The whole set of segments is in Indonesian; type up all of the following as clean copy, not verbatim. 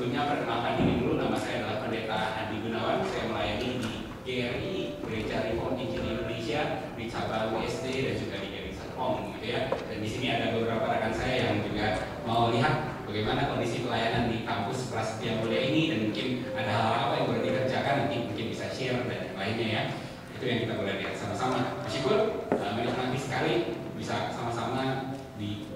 Sebelumnya perkenalkan diri dulu, nama saya adalah Pendeta Andi Gunawan. Saya melayani di GRI, Gereja Reform Injil Indonesia, di cabang USD dan juga di GRI Serpong, gitu ya. Dan di sini ada beberapa rekan saya yang juga mau lihat bagaimana kondisi pelayanan di kampus Prasetya Mulia ini, dan mungkin ada hal-hal apa yang boleh dikerjakan, nanti mungkin bisa share dan yang lainnya ya. Itu yang kita boleh lihat sama-sama. Meskipun menikmati sekali bisa sama-sama di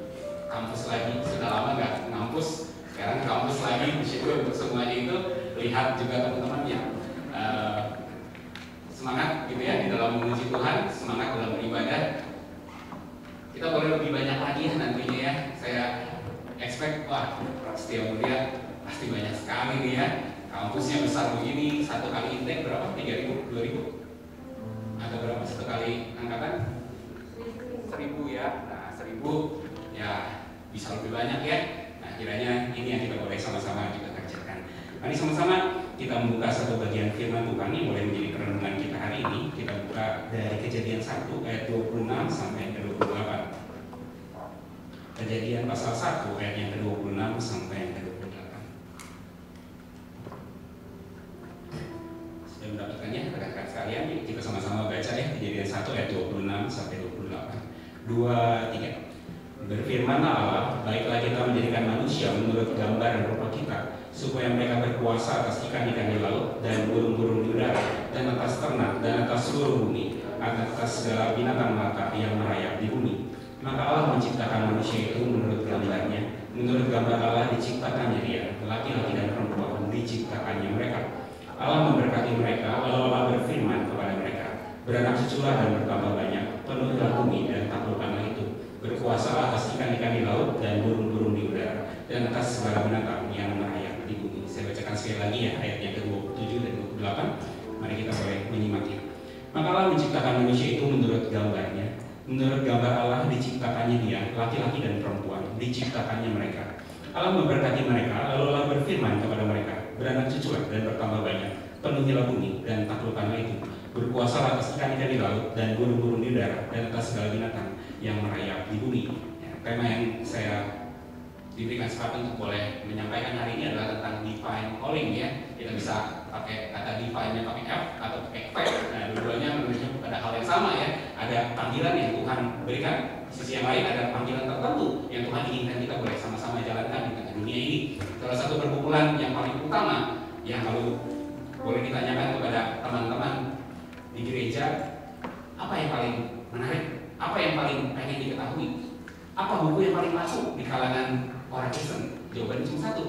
kampus lagi. Sudah lama nggak ngampus, sekarang kampus lagi. Meskipun untuk semuanya itu lihat juga teman-teman yang semangat gitu ya di dalam memuji Tuhan, semangat dalam beribadah. Kita boleh lebih banyak lagi nantinya ya. Saya expect, wah, Prasetya Mulia pasti banyak sekali nih ya. Kampusnya besar begini, satu kali intake berapa? 3.000, 2.000? Ada berapa satu kali angkatan? 1.000 ya. Nah, 1.000 ya bisa lebih banyak ya. Nah, kiranya ini yang kita boleh sama-sama juga kerjakan. Mari sama-sama kita membuka satu bagian firman Tuhan yang boleh menjadi perenungan kita hari ini. Kita buka dari Kejadian 1 ayat 26 sampai ke 28. Kejadian pasal 1 ayat yang ke-26 sampai yang ke-28. Sudah mendapatkannya rekan-rekan sekalian? Kita sama-sama baca ya. Kejadian 1 ayat 26 sampai 28. 2, 3. Berfirmanlah Allah, baiklah kita menjadikan manusia menurut gambar dan rupa kita, supaya mereka berkuasa atas ikan-ikan di laut dan burung-burung di udara, dan atas ternak, dan atas seluruh bumi, atas segala binatang melata yang merayap di bumi. Maka Allah menciptakan manusia itu menurut gambarnya. Menurut gambar Allah diciptakannya dia, laki-laki dan perempuan diciptakannya mereka. Allah memberkati mereka, lalu Allah berfirman kepada mereka, beranak cuculah dan bertambah banyak, penuhilah bumi dan taklukkanlah itu. Berkuasalah atas ikan-ikan di laut dan burung-burung di udara, dan atas segala binatang yang merayap di bumi. Saya bacakan sekali lagi ya ayatnya ke-27 dan 28. Mari kita boleh menyimaknya. Maka Allah menciptakan manusia itu menurut gambarnya. Menurut gambar Allah diciptakannya dia, laki-laki dan perempuan diciptakannya mereka. Allah memberkati mereka, lalu Allah berfirman kepada mereka, beranak cuculah dan bertambah banyak, penuhilah bumi dan taklukkanlah itu. Berkuasalah atas ikan-ikan di laut dan burung-burung di udara, dan atas segala binatang yang merayap di bumi. Ya, tema yang saya diberikan kesempatan untuk boleh menyampaikan hari ini adalah tentang divine calling ya. Kita bisa pakai kata divine-nya pakai F atau pakai V. Nah, dua-duanya menunjukkan pada hal yang sama ya. Ada panggilan yang Tuhan berikan, di sisi yang lain ada panggilan tertentu yang Tuhan inginkan kita boleh sama-sama jalankan di tengah dunia ini. Salah satu perkumpulan yang paling utama yang kalau boleh ditanyakan kepada teman-teman di gereja, apa yang paling menarik? Apa yang paling pengen diketahui? Apa buku yang paling masuk di kalangan orang Kristen? Jawabannya cuma satu,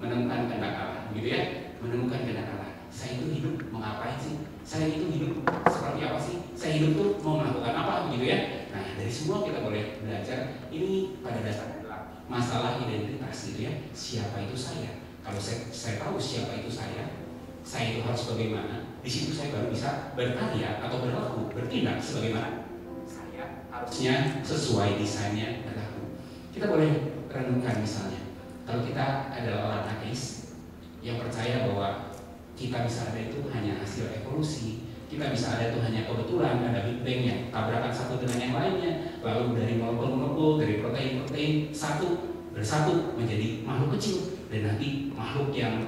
menemukan kehendak Allah, gitu ya. Menemukan kehendak Allah. Saya itu hidup mau ngapain sih? Saya itu hidup seperti apa sih? Saya hidup tuh mau melakukan apa, gitu ya. Nah, dari semua kita boleh belajar. Ini pada dasarnya adalah masalah identitas, gitu ya. Siapa itu saya? Kalau saya tahu siapa itu saya itu harus bagaimana? Di situ saya baru bisa berkarya atau berlaku, bertindak sebagaimana harusnya sesuai desainnya berlaku. Kita boleh renungkan misalnya, kalau kita adalah orang ateis yang percaya bahwa kita bisa ada itu hanya hasil evolusi, kita bisa ada itu hanya kebetulan, ada Big Bang yang tabrakan satu dengan yang lainnya, lalu dari molekul-molekul, dari protein-protein bersatu menjadi makhluk kecil, dan nanti makhluk yang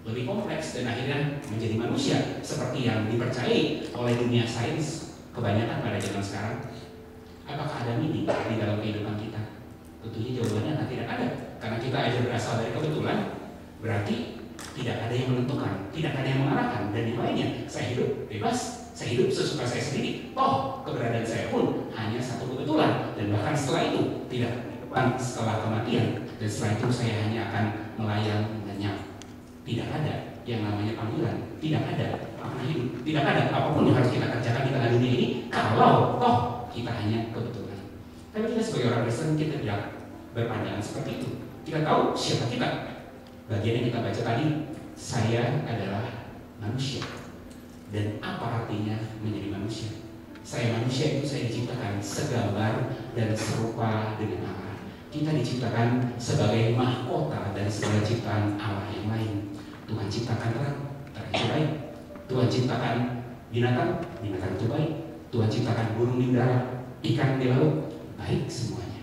lebih kompleks dan akhirnya menjadi manusia seperti yang dipercayai oleh dunia sains kebanyakan pada zaman sekarang. Apakah ada meaning di dalam kehidupan kita? Tentunya jawabannya tidak ada. Karena kita aja berasal dari kebetulan, berarti tidak ada yang menentukan, tidak ada yang mengarahkan, dan yang lainnya. Saya hidup bebas, saya hidup sesuka saya sendiri. Toh keberadaan saya pun hanya satu kebetulan, dan bahkan setelah itu tidak setelah kematian, dan setelah itu saya hanya akan melayang lenyap. Tidak ada yang namanya panggilan, tidak ada makna hidup, tidak ada apapun yang harus kita kerjakan di tengah dunia ini kalau toh kita hanya kebetulan. Tapi kita sebagai orang Kristen kita tidak berpandangan seperti itu. Kita tahu siapa kita. Bagian yang kita baca tadi, saya adalah manusia. Dan apa artinya menjadi manusia? Saya manusia itu saya diciptakan segambar dan serupa dengan Allah. Kita diciptakan sebagai mahkota dan segala ciptaan Allah yang lain. Tuhan ciptakan terang itu baik. Tuhan ciptakan binatang itu baik. Tuhan ciptakan burung di udara, ikan di laut, baik semuanya.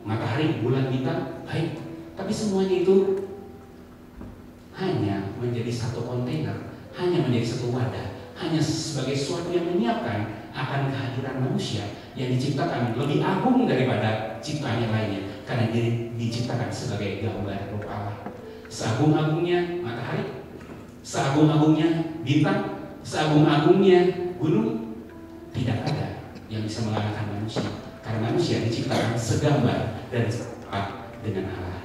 Matahari, bulan, bintang, baik. Tapi semuanya itu satu kontainer, hanya menjadi satu wadah, hanya sebagai sesuatu yang menyiapkan akan kehadiran manusia yang diciptakan lebih agung daripada ciptaan yang lainnya, karena dia diciptakan sebagai gambar rupa Allah. Seagung-agungnya matahari, seagung-agungnya bintang, seagung-agungnya gunung, tidak ada yang bisa mengalahkan manusia, karena manusia diciptakan segambar dan serupa dengan Allah.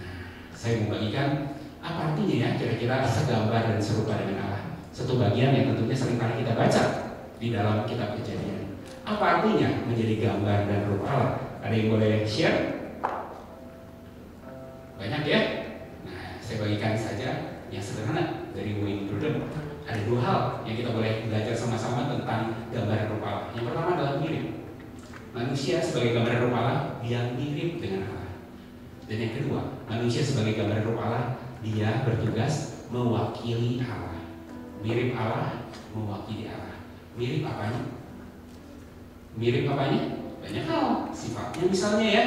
Nah, saya mau bagikan apa artinya ya kira-kira segambar dan serupa dengan Allah. Satu bagian yang tentunya seringkali kita baca di dalam kitab Kejadian. Apa artinya menjadi gambar dan rupa Allah? Ada yang boleh share? Banyak ya? Nah, saya bagikan saja yang sederhana dari Wayne Grudem. Ada dua hal yang kita boleh belajar sama-sama tentang gambar dan rupa Allah. Yang pertama adalah mirip. Manusia sebagai gambar dan rupa Allah, dia mirip dengan Allah. Dan yang kedua, manusia sebagai gambar dan rupa Allah, dia bertugas mewakili Allah. Mirip Allah, mewakili Allah. Mirip apanya? Mirip apanya? Banyak hal. Sifatnya misalnya ya,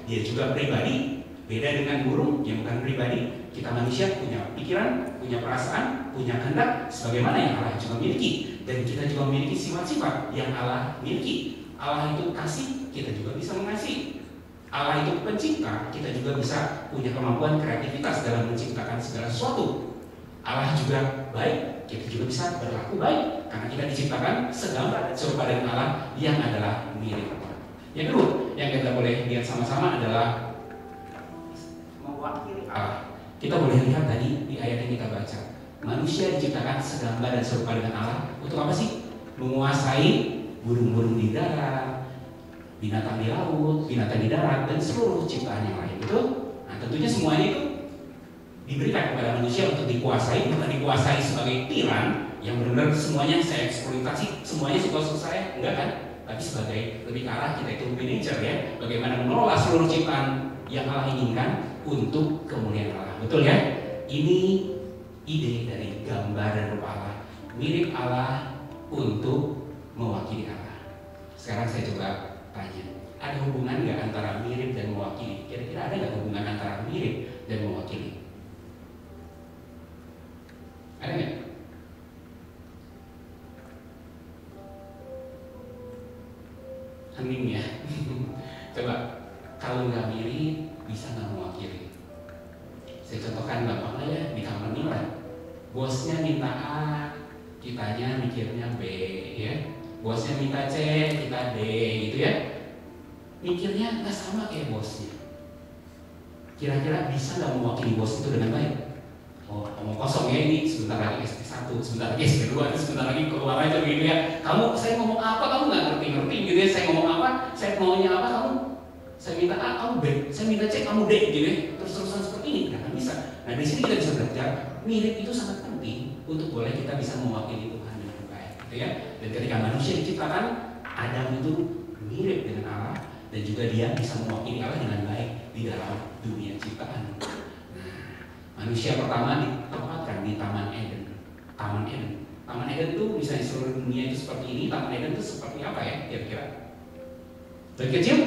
dia juga pribadi. Beda dengan burung yang bukan pribadi. Kita manusia punya pikiran, punya perasaan, punya kehendak, sebagaimana yang Allah juga miliki. Dan kita juga memiliki sifat-sifat yang Allah miliki. Allah itu kasih, kita juga bisa mengasihi. Allah itu pencipta, kita juga bisa punya kemampuan kreativitas dalam menciptakan segala sesuatu. Allah juga baik, kita juga bisa berlaku baik, karena kita diciptakan segambar serupa dengan Allah yang adalah mirip. Yang kedua, yang kita boleh lihat sama-sama adalah mewakili Allah. Kita boleh lihat tadi di ayat yang kita baca, manusia diciptakan segambar dan serupa dengan Allah. Untuk apa sih? Menguasai burung-burung di darat, binatang di laut, binatang di darat, dan seluruh ciptaan yang lain. Betul? Nah, tentunya semuanya itu diberikan kepada manusia untuk dikuasai, bukan dikuasai sebagai tiran yang benar-benar semuanya saya eksploitasi, semuanya suka saya, enggak kan? Tapi sebagai lebih ke arah kita itu manajer ya, bagaimana mengelola seluruh ciptaan yang Allah inginkan untuk kemuliaan Allah. Betul ya? Ini ide dari gambar dan rupa Allah, mirip Allah untuk mewakili Allah. Sekarang saya coba tanya, ada hubungan nggak antara mirip dan mewakili? Kira-kira ada nggak hubungan antara mirip dan mewakili? Ada nggak? Hening ya. Coba, kalau nggak mirip, bisa nggak mewakili? Saya contohkan gampangnya ya, di company lah. Bosnya minta A, kitanya mikirnya B, ya. Bosnya minta C, kita D, gitu ya. Mikirnya nggak sama kayak bosnya. Kira-kira bisa nggak mewakili bos itu dengan baik? Oh, omong kosong ya ini, sebentar lagi SP1, sebentar lagi SP2, sebentar lagi keluar aja begitu ya. Kamu, saya ngomong apa, kamu nggak ngerti gitu ya. Saya ngomong apa, saya maunya apa, kamu, saya minta A, kamu B, saya minta C, kamu D, gitu ya. Terus-terusan seperti ini, nggak akan bisa. Nah, di sini kita bisa belajar, mirip itu sangat penting untuk boleh kita bisa mewakili Tuhan dengan baik, gitu ya. Dan ketika manusia diciptakan, Adam itu mirip dengan Allah, dan juga dia bisa mewakili Allah dengan baik di dalam dunia ciptaan. Manusia pertama ditempatkan di Taman Eden. Taman Eden. Taman Eden itu bisa di seluruh dunia itu seperti ini. Taman Eden itu seperti apa ya kira-kira? Lebih kecil?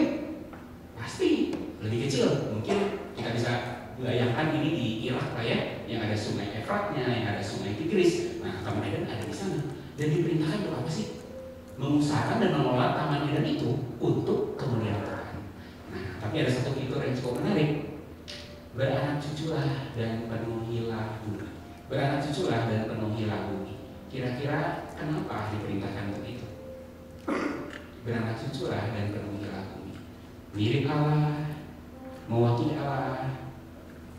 Pasti lebih kecil. Mungkin kita bisa bayangkan ini di Irak lah ya, yang ada sungai Efratnya, yang ada sungai Tigris. Nah, Taman Eden ada di sana. Dan diperintahkan untuk apa sih? Mengusahakan dan mengelola Taman Eden itu untuk kemuliaan Tuhan. Nah, tapi ada satu fitur yang cukup menarik. Beranak cuculah dan penuhilah bumi. Beranak cuculah dan penuhilah bumi. Kira-kira kenapa diperintahkan untuk itu? Beranak cuculah dan penuhilah bumi. Mirip Allah, mewakili Allah,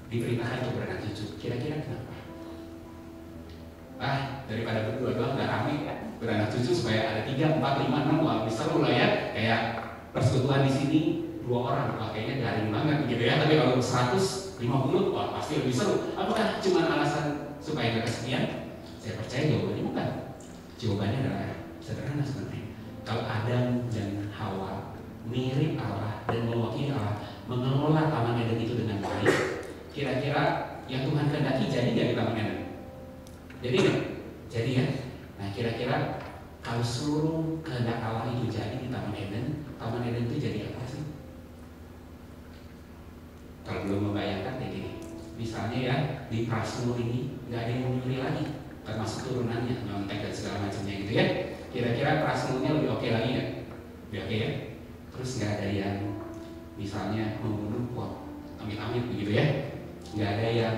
diperintahkan untuk beranak cucu. Kira-kira kenapa? Daripada berdua doang nggak rame ya. Beranak cucu supaya ada 3, 4, 5, 6, wah bisa lah ya. Kayak persekutuan di sini 2 orang, wah kayaknya garing banget gitu ya. Tapi kalau 150, wah pasti lebih seru. Apakah cuma alasan supaya nggak kesepian? Saya percaya jawabannya bukan. Jawabannya adalah sederhana sebenarnya. Kalau Adam dan Hawa mirip Allah dan mewakili Allah, mengelola Taman Eden itu dengan baik, kira-kira yang Tuhan kehendaki jadi nggak di Taman Eden? Jadi nggak? Jadi ya. Nah kira-kira kalau seluruh kehendak Allah itu jadi di Taman Eden itu jadi apa sih? Kalau belum membayangkan kayak gini, misalnya ya di Prasmul ini nggak ada yang menyuri lagi, termasuk turunannya, nyontek dan segala macamnya gitu ya. Kira-kira Prasmulnya lebih oke lagi nggak? Lebih oke ya. Terus nggak ada yang misalnya membunuh, wah amit-amit begitu ya. Nggak ada yang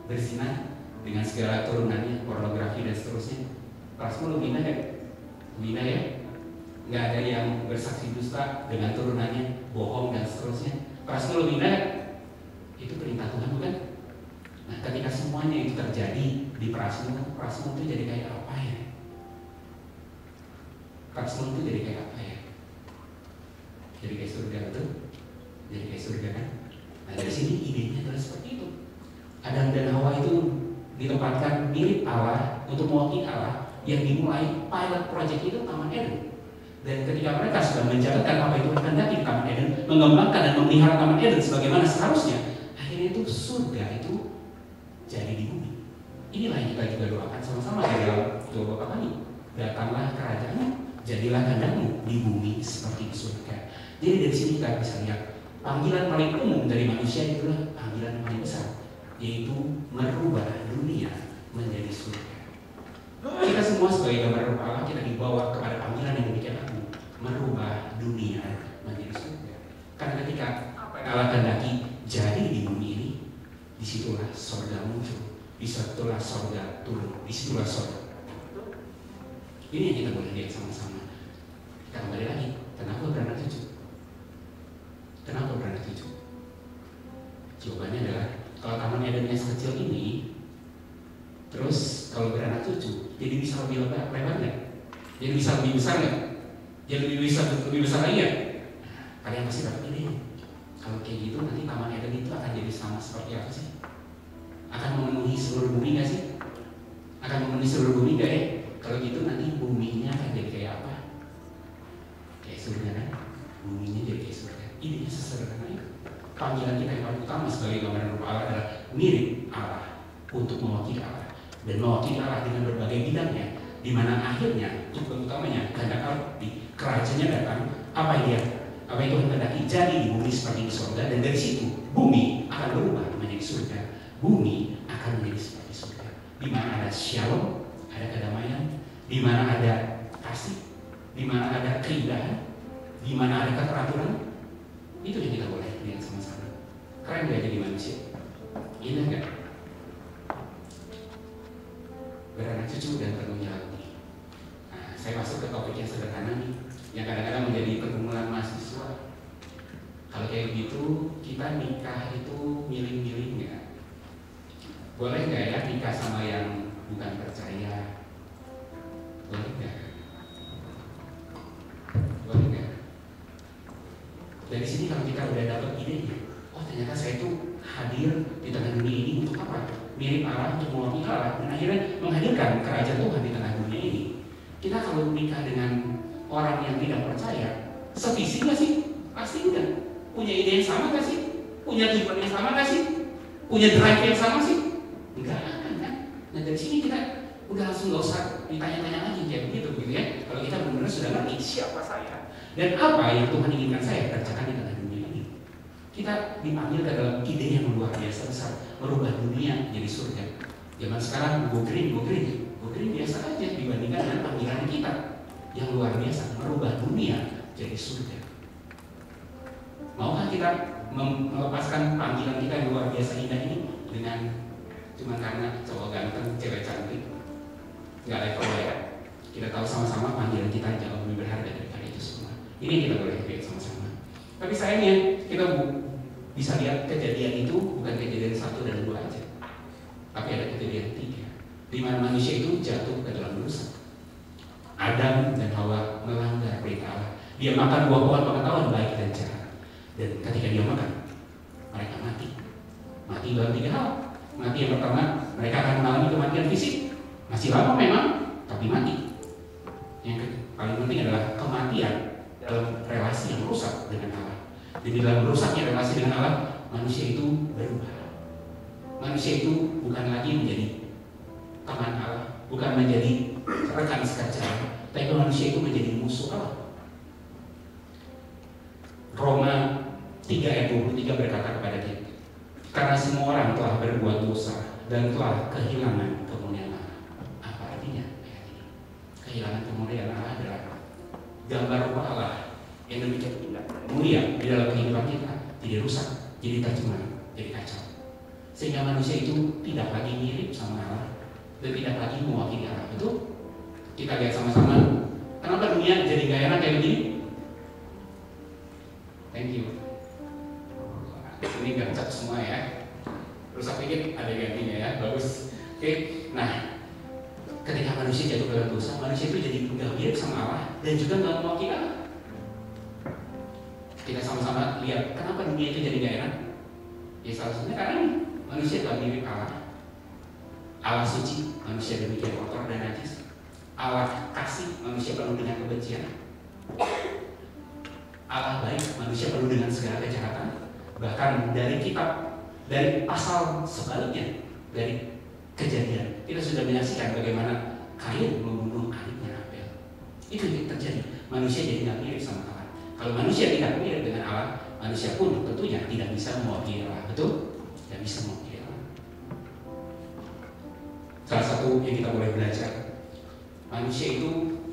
berzina dengan segala turunannya, pornografi dan seterusnya. Prasmul lebih indah ya? Lebih indah ya? Nggak ada yang bersaksi dusta dengan turunannya, bohong dan seterusnya. Prasmul lebih indah, itu perintah Tuhan bukan? Nah, ketika semuanya itu terjadi di Prasmul itu jadi kayak apa ya? Prasmul itu jadi kayak apa ya? Jadi kayak surga betul? Jadi kayak surga kan? Nah, dari sini idenya adalah seperti itu. Adam dan Hawa itu ditempatkan mirip Allah untuk mewakili Allah yang dimulai pilot project itu Taman Eden. Dan ketika mereka sudah menjalankan apa itu kehendaki di Taman Eden, mengembangkan dan memelihara Taman Eden sebagaimana seharusnya, akhirnya itu surga itu jadi di bumi. Inilah yang kita juga doakan sama-sama di dalam doa Bapa kami. Datanglah kerajaanmu, jadilah kehendakmu di bumi seperti di surga. Jadi dari sini kita bisa lihat panggilan paling umum dari manusia itulah panggilan yang paling besar, yaitu merubah dunia menjadi surga. Kita semua sebagai gambaran rupa Allah, kita dibawa kepada panggilan yang demikian agung, merubah dunia menjadi surga. Karena ketika apa yang Allah kehendaki jadi di bumi ini, disitulah surga muncul, disitulah surga turun, disitulah surga. Ini yang kita boleh lihat sama-sama. Kita kembali lagi, kenapa beranak cucu? Kenapa beranak cucu? Jawabannya adalah kalau Taman Edennya sekecil ini, terus kalau beranak cucu, jadi bisa lebih lebar nggak? Jadi bisa lebih besar nggak? Jadi lebih besar lagi ya? Kalian pasti dapat ide. Kalau kayak gitu nanti Taman Eden itu akan jadi sama seperti apa sih? Akan memenuhi seluruh bumi nggak sih? Akan memenuhi seluruh bumi nggak ya? Kalau gitu nanti buminya akan jadi kayak apa? Kayak surga kan? Buminya jadi kayak surga. Idenya sesederhana itu. Panggilan kita yang paling utama sebagai gambaran rupa Allah adalah mirip Allah untuk mewakili Allah dan mewakili Allah dengan berbagai bidangnya, di mana akhirnya tujuan utamanya kehendak Allah di kerajaannya datang. Apa yang itu kehendaki jadi di bumi seperti di surga, dan dari situ bumi akan berubah menjadi surga. Bumi akan menjadi seperti surga, di mana ada shalom, ada kedamaian, di mana ada kasih, di mana ada keindahan, di mana ada keteraturan. Itu yang kita boleh lihat sama-sama. Keren gak jadi manusia? Indah gak? Beranak cucu dan penuhnya hati. Nah, saya masuk ke topik yang sederhana nih, yang kadang-kadang menjadi pergumulan mahasiswa. Kalau kayak gitu, kita nikah itu milih-milih nggak? Boleh nggak ya nikah sama yang bukan percaya? Boleh nggak? Boleh nggak? Dari sini kalau kita udah dapat idenya, oh ternyata saya itu hadir di tengah dunia ini untuk apa? Mirip Allah, untuk mewakili Allah, dan akhirnya menghadirkan kerajaan Tuhan di tengah dunia ini. Kita kalau menikah dengan orang yang tidak percaya, sevisi nggak sih? Pasti enggak. Punya ide yang sama nggak sih? Punya tujuan yang sama nggak sih? Punya drive yang sama sih? Enggak akan kan? Nah dari sini kita udah langsung nggak usah ditanya-tanya lagi kayak begitu ya. Kalau kita benar-benar sudah ngerti siapa saya dan apa yang Tuhan inginkan saya kerjakan di tengah dunia ini. Kita dipanggil ke dalam ide yang luar biasa besar, merubah dunia jadi surga. Zaman sekarang go green biasa aja dibandingkan dengan panggilan kita yang luar biasa, merubah dunia jadi surga. Maukah kita melepaskan panggilan kita yang luar biasa indah ini dengan cuma karena cowok ganteng, cewek cantik? Nggak level ya. Kita tahu sama-sama panggilan kita jauh lebih berharga daripada itu semua. Ini kita boleh lihat sama-sama. Tapi sayangnya kita bisa lihat kejadian itu bukan kejadian 1 dan 2 aja, tapi ada kejadian 3, di mana manusia itu jatuh ke dalam dosa. Adam dan Hawa melanggar perintah Allah. Dia makan buah pohon pengetahuan baik dan jahat, dan ketika dia makan, mereka mati. Mati dalam 3 hal. Mati yang pertama, mereka akan mengalami kematian fisik, masih lama memang, tapi mati. Yang paling penting adalah kematian dalam relasi yang rusak dengan Allah. Dan di dalam rusaknya relasi dengan Allah, manusia itu berubah. Manusia itu bukan lagi menjadi teman Allah, bukan menjadi rekan sekerja Allah, tapi manusia itu menjadi musuh Allah. Roma 3 ayat 23 berkata kepada kita, Karena semua orang telah berbuat dosa dan telah kehilangan kemuliaan Allah. Apa artinya ayat ini? Kehilangan kemuliaan Allah adalah gambar rupa Allah yang demikian indah, mulia di dalam kehidupan kita jadi rusak, jadi tercemar, jadi kacau. Sehingga manusia itu tidak lagi mirip sama Allah dan tidak lagi mewakili Allah. Betul? Kita lihat sama-sama. Kenapa dunia jadi gak enak kayak begini? Thank you. Ini gak semua ya. Rusak dikit ada gantinya ya. Bagus. Oke. Nah, ketika manusia jatuh dalam dosa, manusia itu jadi gak mirip sama Allah dan juga gak mewakili Allah. Kita sama-sama lihat kenapa dunia itu jadi gak enak. Ya salah satunya karena manusia gak mirip Allah. Allah suci, manusia demikian kotor dan najis. Allah kasih, manusia penuh dengan kebencian. Allah baik, manusia penuh dengan segala kejahatan. Bahkan dari kitab, dari pasal sebaliknya, dari Kejadian, kita sudah menyaksikan bagaimana Kain membunuh adiknya Abel. Itu yang terjadi. Manusia jadi tidak mirip sama Allah. Kalau manusia tidak mirip dengan Allah, manusia pun tentunya tidak bisa mewakili Allah. Betul? Tidak bisa mewakili Allah. Salah satu yang kita boleh belajar, manusia itu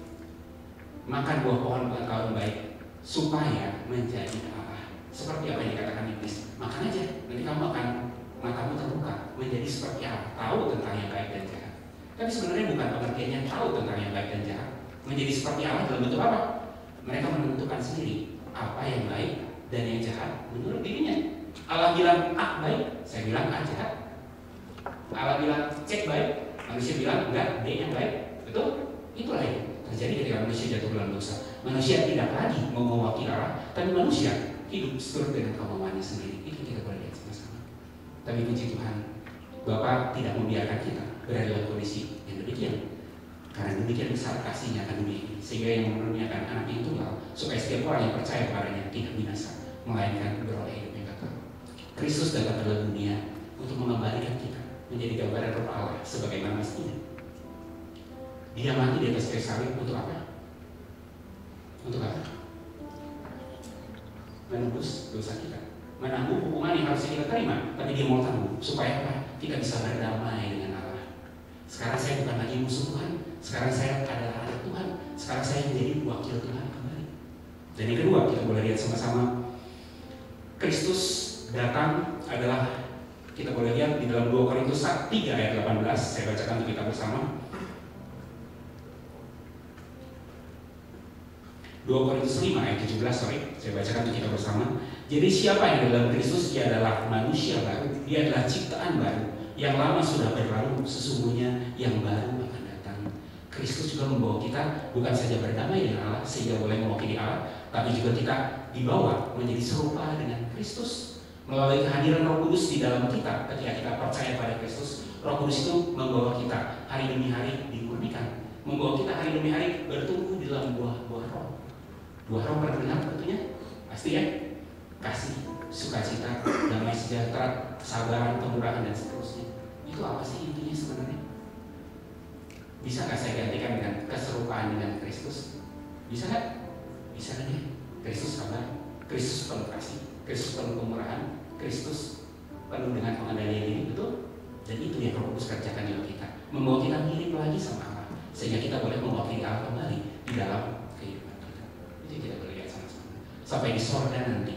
makan buah pohon pengetahuan baik supaya menjadi Allah. Seperti apa yang dikatakan iblis, makan aja, nanti kamu akan matamu terbuka menjadi seperti Allah, tahu tentang yang baik dan jahat. Tapi sebenarnya bukan pengertiannya tahu tentang yang baik dan jahat. Menjadi seperti Allah dalam bentuk apa? Mereka menentukan sendiri apa yang baik dan yang jahat menurut dirinya. Allah bilang A baik, saya bilang A jahat. Allah bilang C baik, manusia bilang enggak, D yang baik. Betul? Itulah yang terjadi ketika manusia jatuh dalam dosa. Manusia tidak lagi mau mewakili Allah, tapi manusia hidup seturut dengan kemauannya sendiri. Itu kita boleh lihat sama-sama. Tapi puji Tuhan, Bapa tidak membiarkan kita berada dalam kondisi yang demikian. Karena demikian besar kasih-Nya akan dunia ini, sehingga yang menurunkan anak yang tunggal, supaya setiap orang yang percaya kepadanya tidak binasa, melainkan beroleh hidup yang kekal. Kristus datang ke dalam dunia untuk mengembalikan kita menjadi gambaran rupa Allah sebagaimana mestinya. Dia mati di atas kayu salib untuk apa? Untuk apa? Menebus dosa kita, menanggung hukuman yang harusnya kita terima, tapi dia mau tanggung supaya apa? Kita bisa berdamai dengan Allah. Sekarang saya bukan lagi musuh Tuhan, sekarang saya adalah anak Tuhan, sekarang saya menjadi wakil Tuhan kembali. Dan yang kedua, kita boleh lihat sama-sama, Kristus datang adalah, kita boleh lihat di dalam 2 Korintus 3 ayat 18, saya bacakan untuk kita bersama. 2 Korintus 5 ayat 17, saya bacakan untuk kita bersama. Jadi siapa yang dalam Kristus, dia adalah manusia baru, dia adalah ciptaan baru, yang lama sudah berlalu, sesungguhnya yang baru akan datang. Kristus juga membawa kita bukan saja berdamai dengan Allah sehingga boleh mewakili Allah, tapi juga kita dibawa menjadi serupa dengan Kristus melalui kehadiran Roh Kudus di dalam kita. Ketika kita percaya pada Kristus, Roh Kudus itu membawa kita hari demi hari dimurnikan, membawa kita hari demi hari bertumbuh di dalam buah-buah Roh. Buah Roh pernah dengar tentunya? Pasti ya? Kasih, sukacita, damai sejahtera, kesabaran, kemurahan, dan seterusnya. Itu apa sih intinya sebenarnya? Bisa nggak saya gantikan dengan keserupaan dengan Kristus? Bisa nggak? Bisa nggak ya? Kristus sabar, Kristus penuh kasih, Kristus penuh kemurahan, Kristus penuh dengan pengendalian diri, betul? Dan itu yang Roh Kudus kerjakan di dalam kita, membawa kita mirip lagi sama Allah, sehingga kita boleh mewakili Allah kembali di dalam kehidupan kita. Itu kita boleh lihat sama-sama. Sampai di sorga nanti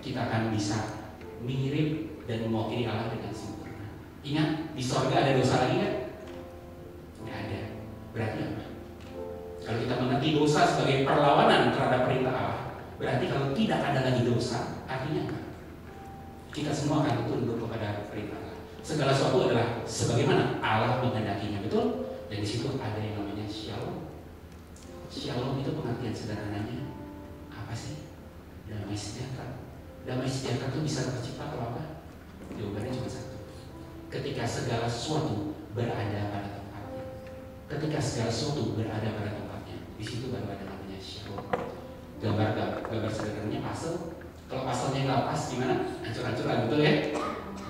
kita akan bisa mirip dan mewakili Allah dengan sempurna. Ingat, di sorga ada dosa lagi nggak? Nggak ada. Berarti apa? Kalau kita mengerti dosa sebagai perlawanan terhadap perintah Allah, berarti kalau tidak ada lagi dosa, artinya apa? Kita semua akan tunduk kepada perintah Allah. Segala sesuatu adalah sebagaimana Allah menghendakinya, betul? Dan di situ ada yang namanya Shalom. Shalom itu pengertian sederhananya apa sih? Damai sejahtera. Damai sejahtera itu bisa tercipta kalau apa? Jawabannya cuma satu. Ketika segala sesuatu berada pada tempatnya. Ketika segala sesuatu berada pada tempatnya, di situ baru ada namanya Shalom. Gambar sederhananya puzzle. Kalau puzzle-nya nggak pas gimana? Hancur-hancuran, betul ya?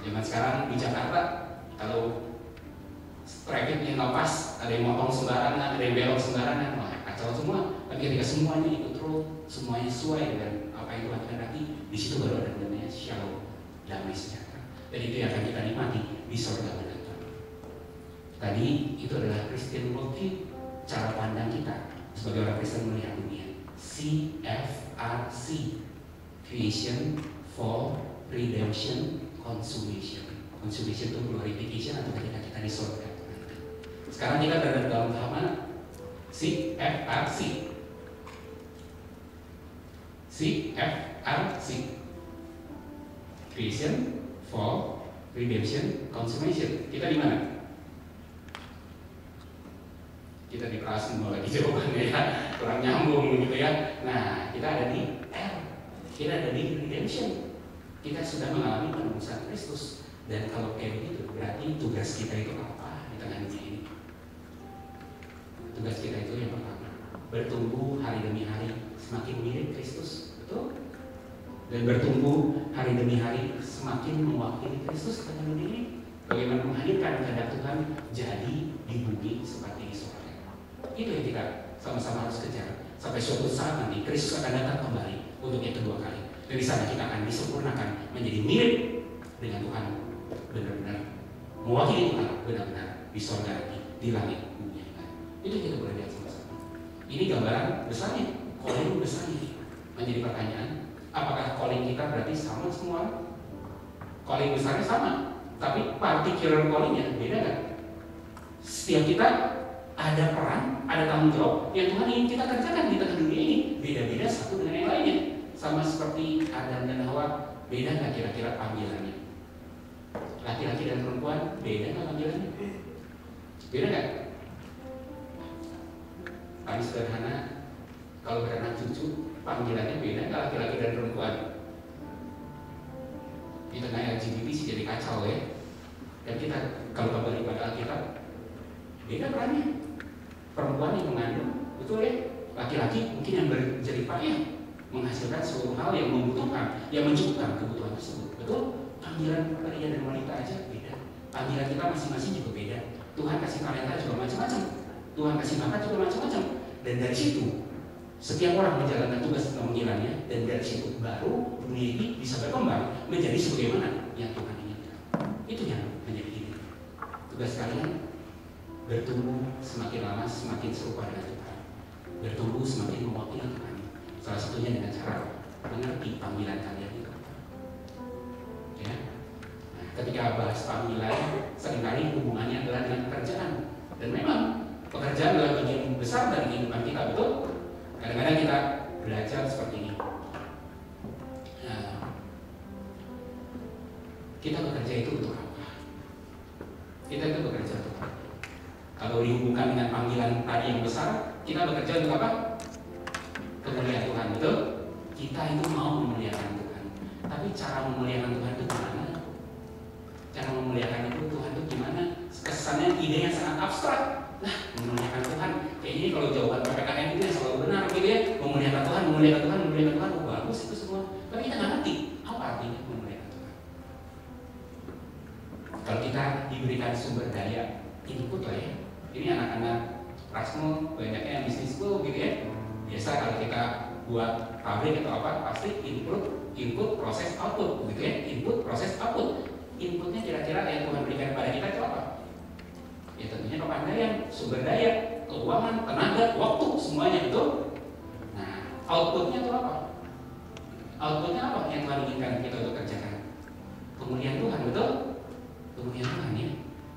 Zaman sekarang di Jakarta, kalau trafficnya nggak pas, ada yang motong sembarangan, ada yang belok sembarangan, wah kacau semua. Tapi ketika semuanya ikut rule, semuanya sesuai dengan apa yang Tuhan kehendaki, di situ baru ada namanya Shalom, damai sejahtera. Dan itu yang akan kita nikmati di surga mendatang. Tadi itu adalah Christian worldview, cara pandang kita sebagai orang Kristen melihat dunia. CFRC, creation, fall, redemption, consummation. Consummation itu glorification atau ketika kita di surga. Sekarang kita berada dalam tahap mana? CFRC. CFRC. Creation, fall, redemption, consummation. Kita di mana? Kita di kelas mau lagi jawabannya ya, kurang nyambung gitu ya. Nah, kita ada di R. Kita ada di redemption. Kita sudah mengalami penebusan Kristus. Dan kalau kayak begitu, berarti tugas kita itu apa di tengah dunia ini? Tugas kita itu yang pertama, bertumbuh hari demi hari semakin mirip Kristus, betul? Dan bertumbuh hari demi hari semakin mewakili Kristus di tengah dunia ini. Bagaimana menghadirkan kehendak Tuhan jadi di bumi seperti di surga. Itu yang kita sama-sama harus kejar sampai suatu saat nanti Kristus akan datang kembali untuk yang kedua kali. Dan di sana kita akan disempurnakan menjadi mirip dengan Tuhan, benar-benar mewakili Tuhan benar-benar di surga lagi, di langit bumi. Itu kita boleh lihat sama-sama. Ini gambaran besarnya, calling besarnya. Menjadi pertanyaan, apakah calling kita berarti sama semua? Calling besarnya sama, tapi particular callingnya beda kan? Setiap kita ada peran, ada tanggung jawab yang Tuhan ingin kita kerjakan di tengah dunia ini. Beda-beda satu dengan yang lainnya. Sama seperti Adam dan Hawa, beda nggak kira-kira panggilannya? Laki-laki dan perempuan, beda nggak panggilannya? Beda nggak? Paling sederhana, kalau beranak cucu, panggilannya beda nggak laki-laki dan perempuan? Di tengah LGBT sih jadi kacau ya. Dan kita kalau kembali pada Alkitab, beda perannya. Perempuan yang mengandung, betul ya. Laki-laki mungkin yang berjerih payah, menghasilkan seluruh hal yang membutuhkan, yang mencukupkan kebutuhan tersebut. Betul? Panggilan pria dan wanita aja beda. Panggilan kita masing-masing juga beda. Tuhan kasih talenta juga macam-macam. Tuhan kasih bakat juga macam-macam. Dan dari situ, setiap orang menjalankan tugas panggilannya, dan dari situ baru dunia ini bisa berkembang menjadi sebagaimana yang Tuhan inginkan. Itu yang menjadi ini. Tugas kalian bertumbuh semakin lama semakin serupa dengan Tuhan. Bertumbuh semakin mewakili Tuhan. Salah satunya dengan cara mengerti panggilan kalian itu. Ya. Nah, ketika bahas panggilan, seringkali hubungannya adalah dengan pekerjaan. Dan memang pekerjaan adalah bagian besar dari kehidupan kita, betul? Kadang-kadang kita belajar seperti ini. Nah, kita bekerja itu untuk apa? Kita itu bekerja untuk apa? Kalau dihubungkan dengan panggilan tadi yang besar, kita bekerja untuk apa? Kemuliaan Tuhan, betul? Kita itu mau memuliakan Tuhan. Tapi cara memuliakan Tuhan itu gimana? Cara memuliakan itu Tuhan itu gimana? Kesannya idenya sangat abstrak. Nah, memuliakan Tuhan. Kayaknya kalau jawaban PPKN itu yang selalu benar gitu ya. Memuliakan Tuhan, memuliakan Tuhan, memuliakan Tuhan. Oh, bagus itu semua. Tapi kita nggak ngerti apa artinya memuliakan Tuhan. Kalau kita diberikan sumber daya input lah ya. Ini anak-anak Rasmul banyaknya yang bisnis school gitu ya. Biasa kalau kita buat pabrik atau apa, pasti input, proses, output gitu ya. Input, proses, output. Inputnya kira-kira yang Tuhan berikan kepada kita itu apa? Ya tentunya kepandaian, sumber daya, keuangan, tenaga, waktu, semuanya itu. Nah, outputnya itu apa? Outputnya apa yang Tuhan inginkan kita untuk kerjakan? Kemuliaan Tuhan, betul? Kemuliaan Tuhan ya.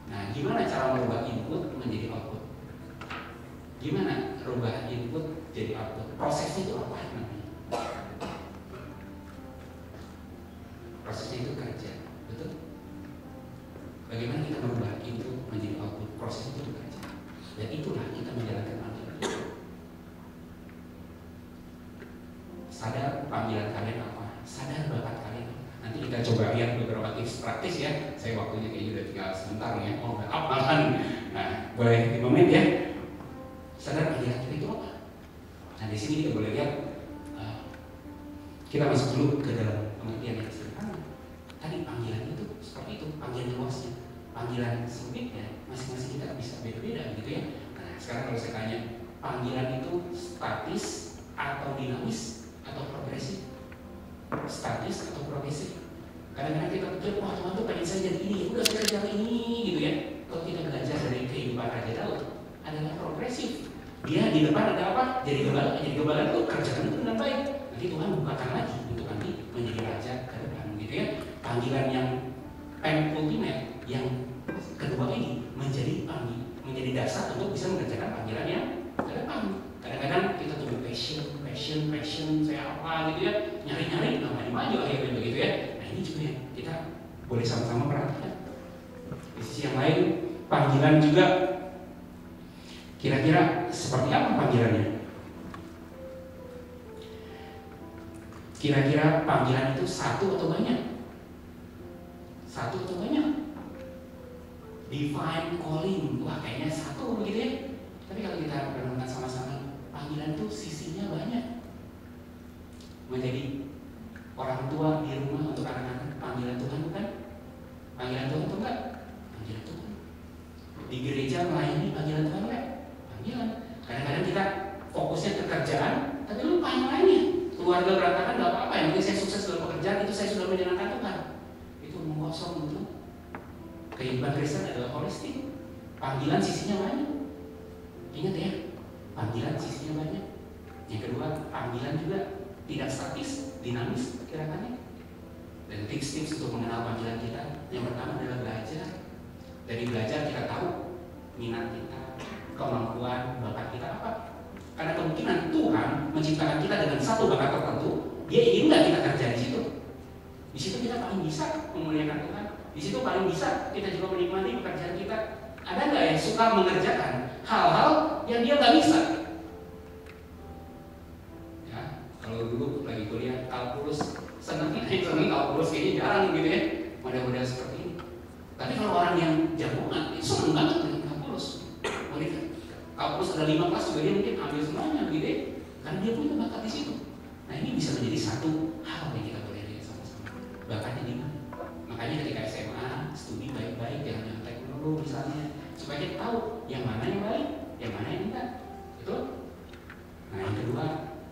Nah, gimana cara merubah input menjadi output? Gimana rubah input jadi output? Prosesnya itu apa namanya? Prosesnya itu kerja, betul? Bagaimana kita merubah input menjadi output? Prosesnya itu kerja. Dan itulah kita menjalankan panggilan. Sadar panggilan kalian apa? Sadar bakat kalian apa? Nanti kita coba lihat beberapa tips praktis ya. Saya waktunya kayaknya udah tinggal sebentar nih ya. Oh, udah up malahan. Nah, boleh 5 menit ya. Sadar panggilan kita itu apa? Nah, di sini kita boleh lihat. Kita masuk dulu ke dalam pengertian yang sederhana. Tadi panggilan itu seperti itu, panggilan luasnya. Panggilan sempitnya masing-masing kita bisa beda-beda gitu ya. Nah, sekarang kalau saya tanya, panggilan itu statis atau dinamis atau progresif? Statis atau progresif? Kadang-kadang kita pikir, wah Tuhan tuh pengen saya jadi ini, udah saya jadi ini gitu ya. Kalau kita belajar dari kehidupan Raja Daud adalah progresif. Dia di depan ada apa? Jadi gembala itu kerjaan itu dengan baik. Nanti Tuhan bukakan lagi untuk nanti menjadi raja ke depan gitu ya. Panggilan yang ultimate yang kedua ini menjadi dasar untuk bisa mengerjakan panggilan yang ke depan. Kadang-kadang kita tuh passion, saya apa gitu ya, nyari-nyari namanya maju akhirnya begitu ya. Nah ini juga yang kita boleh sama-sama perhatikan. Di sisi yang lain, panggilan juga kira-kira seperti apa panggilannya? Kira-kira panggilan itu satu atau banyak? Satu atau banyak? Divine calling, wah kayaknya satu begitu ya. Tapi kalau kita renungkan sama-sama, panggilan itu sisinya banyak. Menjadi orang tua di rumah untuk anak-anak, panggilan Tuhan bukan? Panggilan Tuhan itu enggak? Panggilan Tuhan. Di gereja melayani, panggilan Tuhan enggak? Panggilan. Kadang-kadang kita fokusnya ke kerjaan, tapi lupa yang lainnya. Keluarga berantakan enggak apa-apa, yang penting saya sukses dalam pekerjaan, itu saya sudah menyenangkan Tuhan. Itu mengosong gitu. Kehidupan Kristen adalah holistik. Panggilan sisinya banyak. Ingat ya, panggilan sisinya banyak. Yang kedua, panggilan juga tidak statis, dinamis perkiraannya. Dan tips-tips untuk mengenal panggilan kita, yang pertama adalah belajar. Dari belajar kita tahu minat kita, kemampuan, bakat kita apa. Karena kemungkinan Tuhan menciptakan kita dengan satu bakat tertentu, Dia ingin nggak kita kerja di situ. Di situ kita paling bisa memuliakan Tuhan. Di situ paling bisa kita juga menikmati pekerjaan kita. Ada nggak yang suka mengerjakan hal-hal yang dia nggak bisa? Ya, kalau dulu lagi kuliah kalkulus, seneng kalkulus kayaknya jarang gitu ya. Model-model seperti ini. Tapi kalau orang yang jagongan, itu seneng banget dengan kalkulus. Kalkulus ada 5 kelas juga dia mungkin ambil semuanya gitu ya. Karena dia punya bakat di situ. Nah ini bisa menjadi satu hal yang kita boleh lihat sama-sama. Bakatnya di mana? Makanya ketika SMA, studi baik-baik, jangan nyontek dulu misalnya, supaya kita tahu yang mana yang baik, yang mana yang enggak. Betul? Nah yang kedua,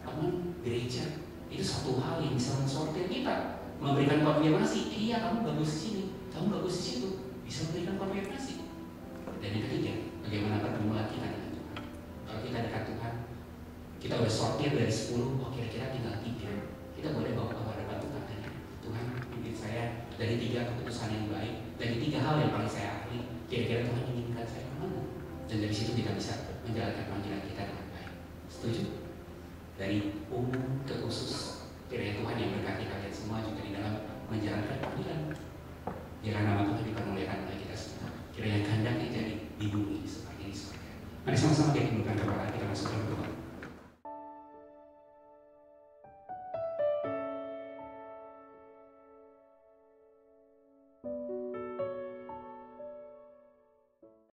teman gereja itu satu hal yang bisa mensortir kita, memberikan konfirmasi. Iya kamu bagus di sini, kamu bagus di situ, bisa memberikan konfirmasi. Dan yang ketiga, bagaimana pertemuan kita dengan Tuhan. Kalau kita dekat Tuhan, kita udah sortir dari 10, oh kira-kira tinggal 3. Kita boleh bawa ke hadapan Tuhan. Tuhan, pimpin saya dari 3 keputusan yang baik, dari 3 hal yang paling saya ahli. Kira-kira Tuhan inginkan saya kemana? Dan dari situ kita bisa menjalankan panggilan kita dengan baik. Setuju? Dari umum ke khusus, kiranya Tuhan yang berkati kalian semua juga di dalam menjalankan panggilan. Biarlah nama Tuhan dipermuliakan oleh kita semua. Kiranya kehendak